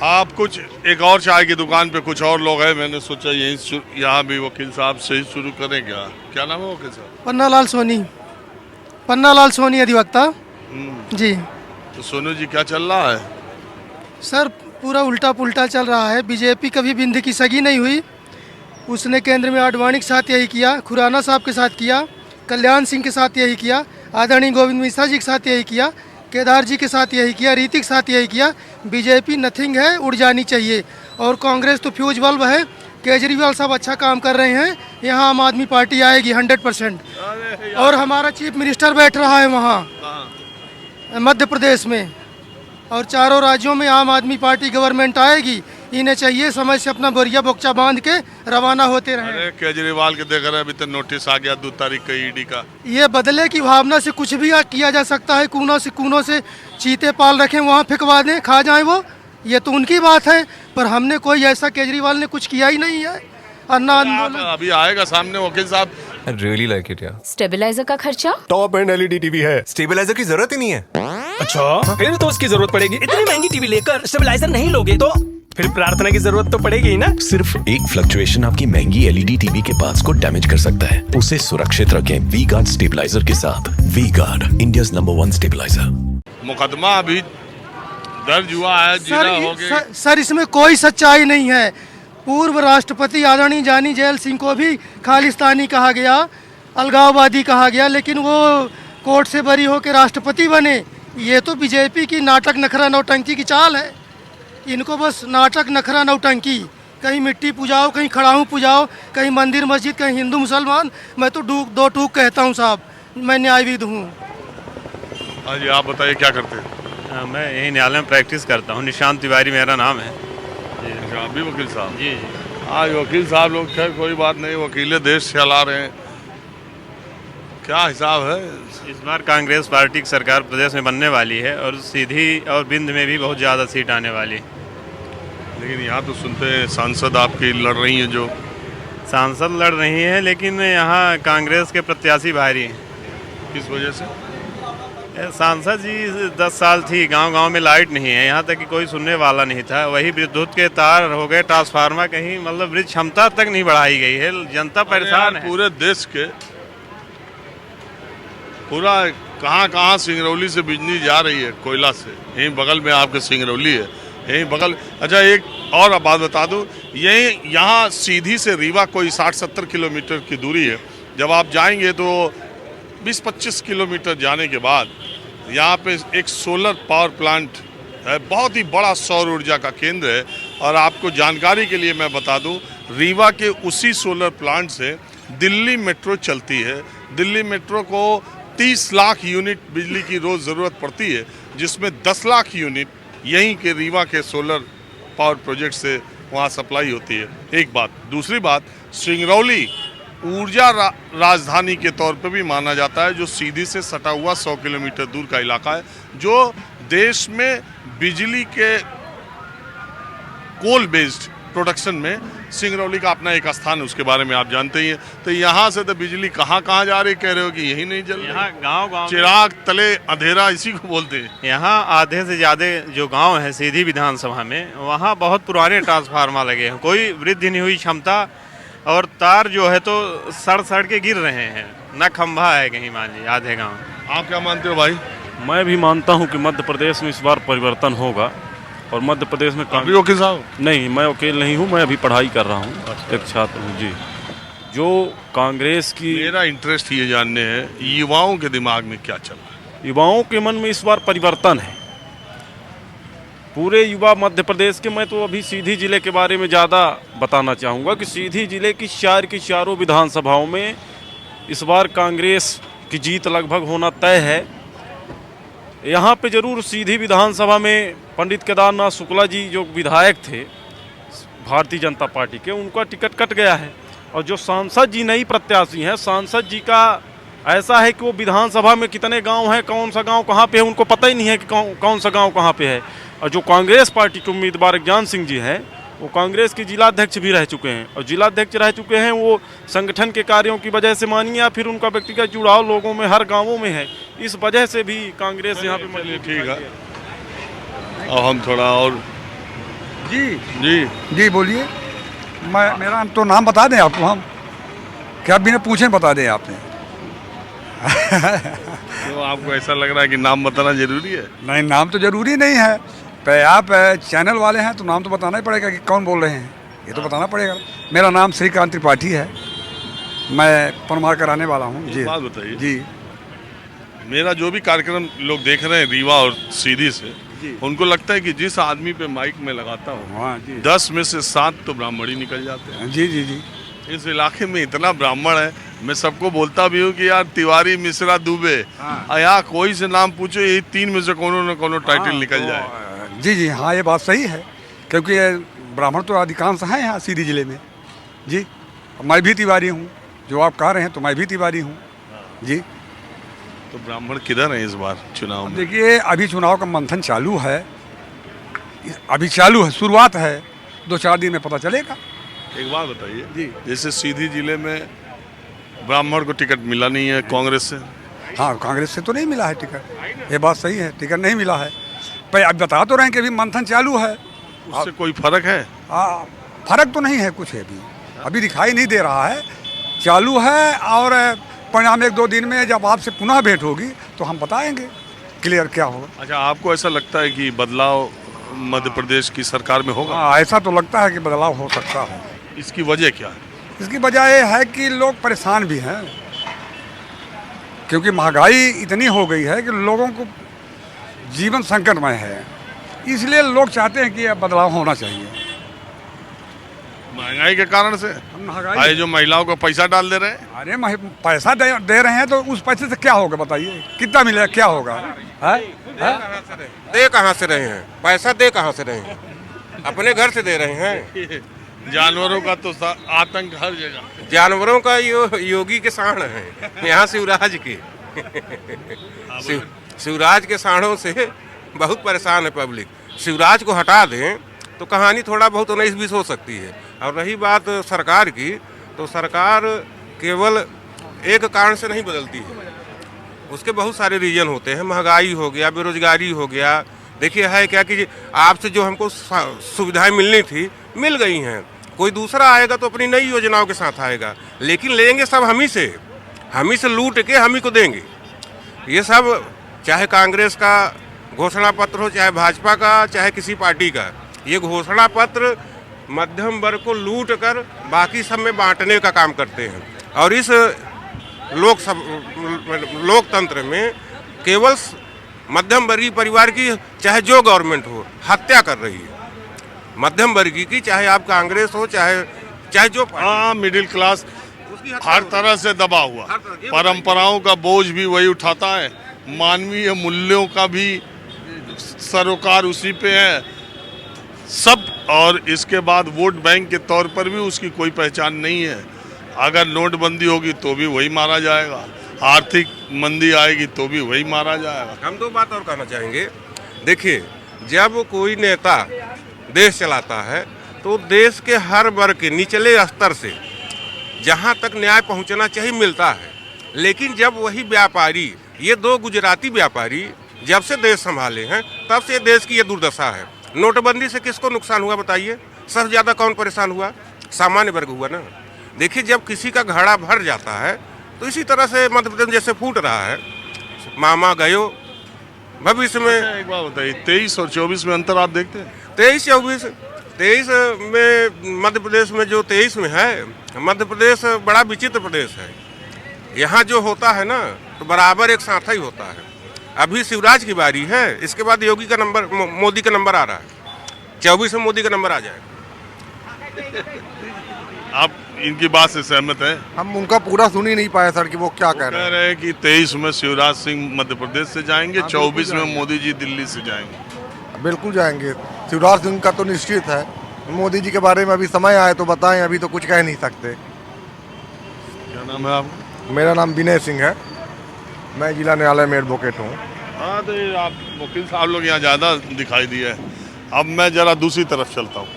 आप कुछ एक और चाय की दुकान पे कुछ और लोग हैं, मैंने सोचा यहीं यहाँ भी वकील साहब से ही शुरू करें क्या। क्या नाम है वकील साहब? पन्नालाल सोनी अधिवक्ता जी। तो सोनू जी क्या चल रहा है? सर पूरा उल्टा पुल्टा चल रहा है। बीजेपी कभी बिंद की सगी नहीं हुई। उसने केंद्र में आडवाणी के साथ यही किया, खुराना साहब के साथ किया, कल्याण सिंह के साथ यही किया, आदरणीय गोविंद मिश्रा जी के साथ यही किया, केदार जी के साथ यही किया, रीति के साथ यही किया। बीजेपी नथिंग है, उड़ जानी चाहिए। और कांग्रेस तो फ्यूज बल्ब है। केजरीवाल साहब अच्छा काम कर रहे हैं, यहाँ आम आदमी पार्टी आएगी 100%। और हमारा चीफ मिनिस्टर बैठ रहा है वहाँ मध्य प्रदेश में, और चारों राज्यों में आम आदमी पार्टी गवर्नमेंट आएगी। इन्हें चाहिए समय से अपना बोरिया बोक्चा बांध के रवाना होते रहे। अरे केजरीवाल के देख रहे हैं, अभी तो नोटिस आ गया 2 तारीख का ईडी का। ये बदले की भावना से कुछ भी किया जा सकता है। कूनों से चीते पाल रखें, वहाँ फेंकवा दें, खा जाएं वो, ये तो उनकी बात है। पर हमने कोई ऐसा केजरीवाल ने कुछ किया ही नहीं है। अन्ना अभी आएगा सामने वकील साहब। I really like it, यार। स्टेबलाइजर का खर्चा? टॉप एंड एलईडी टीवी है, स्टेबलाइजर की जरूरत ही नहीं है। अच्छा, फिर तो उसकी जरूरत पड़ेगी। इतनी महंगी टीवी लेकर स्टेबलाइजर नहीं लोगे तो फिर प्रार्थना की जरूरत तो पड़ेगी ही ना। सिर्फ एक फ्लक्चुएशन आपकी महंगी एलईडी टीवी के पार्ट्स को डैमेज कर सकता है। उसे सुरक्षित रखें वी गार्ड स्टेबलाइजर के साथ। V Guard, India's number 1 stabiliser. मुकदमा अभी दर्ज हुआ है, जिला हो गया। सर इसमें कोई सच्चाई नहीं है। पूर्व राष्ट्रपति आदरणीय जानी जैल सिंह को भी खालिस्तानी कहा गया, अलगाववादी कहा गया, लेकिन वो कोर्ट से बरी होकर राष्ट्रपति बने। ये तो बीजेपी की नाटक नखरा नौटंकी की चाल है। इनको बस नाटक नखरा नौटंकी, कहीं मिट्टी पुजाओ, कहीं खड़ाऊँ पुजाओ, कहीं मंदिर मस्जिद, कहीं हिंदू मुसलमान। मैं तो दो टूक कहता हूँ साहब, मैं न्यायविद हूँ। हाँ जी, आप बताइए क्या करते हैं? मैं यही न्यायालय में प्रैक्टिस करता हूँ। निशांत तिवारी मेरा नाम है। आप भी वकील साहब? जी जी। आज वकील साहब लोग, खैर कोई बात नहीं, वकीले देश चला रहे हैं। क्या हिसाब है इस बार कांग्रेस पार्टी की सरकार प्रदेश में बनने वाली है और सीधी और बिंद में भी बहुत ज़्यादा सीट आने वाली। लेकिन यहाँ तो सुनते हैं सांसद आपकी लड़ रही हैं, जो सांसद लड़ रही हैं, लेकिन यहाँ कांग्रेस के प्रत्याशी भारी हैं। किस वजह से? सांसद जी 10 साल थी, गांव-गांव में लाइट नहीं है, यहाँ तक कि कोई सुनने वाला नहीं था। वही विद्युत के तार हो गए, ट्रांसफार्मर कहीं मतलब ब्रिज क्षमता तक नहीं बढ़ाई गई है। जनता परेशान है। पूरे देश के पूरा कहाँ सिंगरौली से बिजली जा रही है, कोयला से। यहीं बगल में आपके सिंगरौली है, यहीं बगल। अच्छा, एक और बात बता दूं, यहीं यहाँ सीधी से रीवा कोई 60-70 किलोमीटर की दूरी है। जब आप जाएंगे तो 20-25 किलोमीटर जाने के बाद यहाँ पे एक सोलर पावर प्लांट है, बहुत ही बड़ा सौर ऊर्जा का केंद्र है। और आपको जानकारी के लिए मैं बता दूं, रीवा के उसी सोलर प्लांट से दिल्ली मेट्रो चलती है। दिल्ली मेट्रो को 30 लाख यूनिट बिजली की रोज़ ज़रूरत पड़ती है, जिसमें 10 लाख यूनिट यहीं के रीवा के सोलर पावर प्रोजेक्ट से वहाँ सप्लाई होती है। एक बात। दूसरी बात, सिंगरौली ऊर्जा राजधानी के तौर पे भी माना जाता है, जो सीधी से सटा हुआ 100 किलोमीटर दूर का इलाका है, जो देश में बिजली के कोल बेस्ड प्रोडक्शन में सिंगरौली का अपना एक स्थान है। उसके बारे में आप जानते ही हैं। तो यहाँ से तो बिजली कहाँ कहाँ जा रही, कह रहे हो कि यही नहीं चल रही। यहाँ गाँव चिराग तले अंधेरा, इसी को बोलते हैं। यहाँ आधे से ज़्यादा जो गांव है सीधी विधानसभा में, वहाँ बहुत पुराने ट्रांसफार्मर लगे हैं, कोई वृद्धि नहीं हुई क्षमता, और तार जो है तो सड़ के गिर रहे हैं, न खंभा है कहीं, मान लीजिए आधे गाँव। आप क्या मानते हो भाई? मैं भी मानता हूं कि मध्य प्रदेश में इस बार परिवर्तन होगा। और मध्य प्रदेश में वकील साहब? नहीं, मैं वकील नहीं हूं, मैं अभी पढ़ाई कर रहा हूं, एक छात्र हूं जी। जो कांग्रेस की, मेरा इंटरेस्ट ये जानने है, युवाओं के दिमाग में क्या चल रहा है? युवाओं के मन में इस बार परिवर्तन है। पूरे युवा मध्य प्रदेश के, मैं तो अभी सीधी जिले के बारे में ज़्यादा बताना चाहूँगा कि सीधी जिले की चारों विधानसभाओं में इस बार कांग्रेस की जीत लगभग होना तय है। यहाँ पे जरूर सीधी विधानसभा में पंडित केदारनाथ शुक्ला जी जो विधायक थे भारतीय जनता पार्टी के, उनका टिकट कट गया है। और जो सांसद जी नई प्रत्याशी हैं, सांसद जी का ऐसा है कि वो विधानसभा में कितने गांव हैं, कौन सा गांव कहाँ पे है, उनको पता ही नहीं है कि कौन सा गांव कहाँ पे है। और जो कांग्रेस पार्टी के उम्मीदवार ज्ञान सिंह जी हैं, वो कांग्रेस के जिलाध्यक्ष भी रह चुके हैं। और जिलाध्यक्ष रह चुके हैं वो संगठन के कार्यों की वजह से मानिए, या फिर उनका व्यक्तिगत जुड़ाव लोगों में हर गाँवों में है। इस वजह से भी कांग्रेस यहाँ पे ठीक है। और हम थोड़ा और जी जी जी बोलिए। मेरा तो नाम बता दें आपको हम, क्या बिना पूछे बता दें आपने? तो आपको ऐसा लग रहा है कि नाम बताना जरूरी है? नहीं, नाम तो जरूरी नहीं है। आप चैनल वाले हैं तो नाम तो बताना ही पड़ेगा कि कौन बोल रहे हैं, ये तो बताना पड़ेगा। मेरा नाम श्रीकांत त्रिपाठी है, मैं पनमार कराने वाला हूँ जी। बात बताइए जी। मेरा जो भी कार्यक्रम लोग देख रहे हैं रीवा और सीधी से, उनको लगता है कि जिस आदमी पे माइक में लगाता हूँ हाँ जी 10 में से 7 तो ब्राह्मण ही निकल जाते हैं। जी जी जी। इस इलाके में इतना ब्राह्मण है, मैं सबको बोलता भी हूँ कि यार तिवारी मिश्रा दुबे, यहाँ कोई से नाम पूछो, ये 3 में से कोनो न कोनो टाइटल निकल जाए। जी जी हाँ, ये बात सही है, क्योंकि ब्राह्मण तो अधिकांश हैं यहाँ सीधी जिले में जी। मैं भी तिवारी हूँ, जो आप कह रहे हैं तो मैं भी तिवारी हूँ जी। तो ब्राह्मण किधर है इस बार चुनाव में? देखिए, अभी चुनाव का मंथन चालू है, अभी चालू है, शुरुआत है, 2-4 दिन में पता चलेगा। एक बात बताइए जी। जैसे सीधी जिले में ब्राह्मण को टिकट मिला नहीं है कांग्रेस से। हाँ, कांग्रेस से तो नहीं मिला है टिकट, ये बात सही है, टिकट नहीं मिला है। पर अब बता तो रहे हैं कि अभी मंथन चालू है। उससे कोई फर्क है? फर्क तो नहीं है कुछ, अभी दिखाई नहीं दे रहा है, चालू है। और परिणाम 1-2 दिन में जब आपसे पुनः भेंट होगी तो हम बताएंगे क्लियर क्या होगा। अच्छा, आपको ऐसा लगता है कि बदलाव मध्य प्रदेश की सरकार में होगा? हाँ, ऐसा तो लगता है कि बदलाव हो सकता है। इसकी वजह क्या है? इसकी वजह ये है कि लोग परेशान भी हैं, क्योंकि महंगाई इतनी हो गई है कि लोगों को जीवन संकटमय है, इसलिए लोग चाहते हैं कि यह बदलाव होना चाहिए। महंगाई के कारण से? महंगाई जो महिलाओं को पैसा डाल दे रहे हैं। अरे पैसा दे रहे हैं तो उस पैसे से क्या होगा बताइए, कितना मिलेगा, क्या होगा? दे कहाँ से रहे हैं पैसा, दे कहाँ से रहे हैं? अपने घर से दे रहे हैं। जानवरों का तो आतंक हर जगह। जानवरों का योगी के साढ़ है, यहाँ शिवराज के शिवराज के साढ़ों से बहुत परेशान है पब्लिक। शिवराज को हटा दें तो कहानी थोड़ा बहुत 19-20 हो सकती है। और रही बात सरकार की, तो सरकार केवल एक कारण से नहीं बदलती है, उसके बहुत सारे रीजन होते हैं। महंगाई हो गया, बेरोजगारी हो गया। देखिए है क्या कि आपसे जो हमको सुविधाएं मिलनी थी मिल गई हैं, कोई दूसरा आएगा तो अपनी नई योजनाओं के साथ आएगा, लेकिन लेंगे सब हम ही से लूट के हम ही को देंगे। ये सब चाहे कांग्रेस का घोषणा पत्र हो, चाहे भाजपा का, चाहे किसी पार्टी का, ये घोषणा पत्र मध्यम वर्ग को लूट कर बाकी सब में बांटने का काम करते हैं। और इस लोकतंत्र में केवल मध्यम वर्गीय परिवार की, चाहे जो गवर्नमेंट हो, हत्या कर रही है मध्यम वर्गीय की, चाहे आप कांग्रेस हो, चाहे जो। हाँ, मिडिल क्लास हर तरह से दबा हुआ, परंपराओं का बोझ भी वही उठाता है, मानवीय मूल्यों का भी सरोकार उसी पे है सब। और इसके बाद वोट बैंक के तौर पर भी उसकी कोई पहचान नहीं है। अगर नोटबंदी होगी तो भी वही मारा जाएगा, आर्थिक मंदी आएगी तो भी वही मारा जाएगा। हम 2 बात और कहना चाहेंगे। देखिए, जब कोई नेता देश चलाता है तो देश के हर वर्ग के निचले स्तर से जहां तक न्याय पहुंचना चाहिए मिलता है। लेकिन जब वही व्यापारी, ये 2 गुजराती व्यापारी जब से देश संभाले हैं तब से देश की ये दुर्दशा है। नोटबंदी से किसको नुकसान हुआ बताइए? सबसे ज़्यादा कौन परेशान हुआ? सामान्य वर्ग हुआ ना। देखिए, जब किसी का घड़ा भर जाता है तो इसी तरह से मध्य प्रदेश जैसे फूट रहा है, मामा गयो भविष्य में। एक बात बताइए, 23 और 24 में अंतर आप देखते हैं? 23 में मध्य प्रदेश में जो 23 में है, मध्य प्रदेश बड़ा विचित्र प्रदेश है। यहाँ जो होता है ना तो बराबर एक साथ ही होता है। अभी शिवराज की बारी है, इसके बाद योगी का नंबर, मोदी का नंबर आ रहा है। 24 में मोदी का नंबर आ जाएगा। आप इनकी बात से सहमत हैं? हम उनका पूरा सुन ही नहीं पाए सर कि वो क्या कह रहे हैं कि 23 में शिवराज सिंह मध्य प्रदेश से जाएंगे, 24 में मोदी जी दिल्ली से जाएंगे। बिल्कुल जाएंगे, शिवराज सिंह का तो निश्चित है। मोदी जी के बारे में अभी समय आए तो बताएं, अभी तो कुछ कह नहीं सकते। क्या नाम है आपका? मेरा नाम विनय सिंह है, मैं जिला न्यायालय में एडवोकेट हूँ। हाँ, तो आप वकील साहब लोग यहाँ ज़्यादा दिखाई दिए। अब मैं ज़रा दूसरी तरफ चलता हूँ।